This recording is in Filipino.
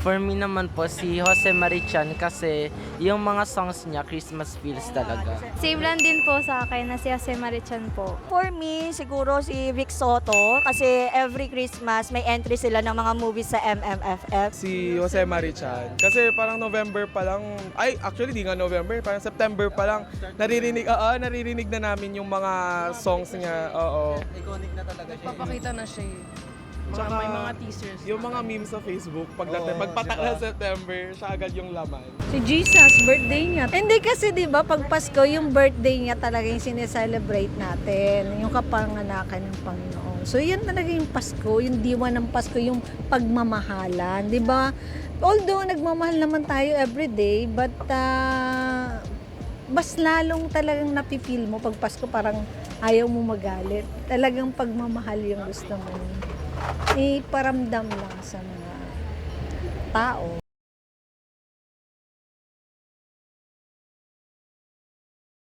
For me naman po si Jose Marichan kasi yung mga songs niya Christmas feels talaga. Same lang din po sa akin na si Jose Marichan po. For me, siguro si Vic Soto kasi every Christmas may entry sila ng mga movies sa MMFF. Si Jose Marichan. Kasi parang November pa lang, ay actually di nga November, parang September pa lang, naririnig na namin yung mga songs niya. Oo. Papakita na siya eh. Tsaka, May mga teasers. yung mga memes sa Facebook, pagpatak na September, siya agad yung laman. Si Jesus, birthday niya. Hindi kasi 'di ba pag Pasko, yung birthday niya talaga yung sineselebrate natin, yung kapanganakan ng Panginoon. So yan talaga yung Pasko, yung diwa ng Pasko, yung pagmamahalan, 'di ba? Although nagmamahal naman tayo everyday, but mas lalong talagang napipil mo pag Pasko, parang ayaw mo magalit. Talagang pagmamahal yung gusto mo. Iparamdam lang sa mga tao.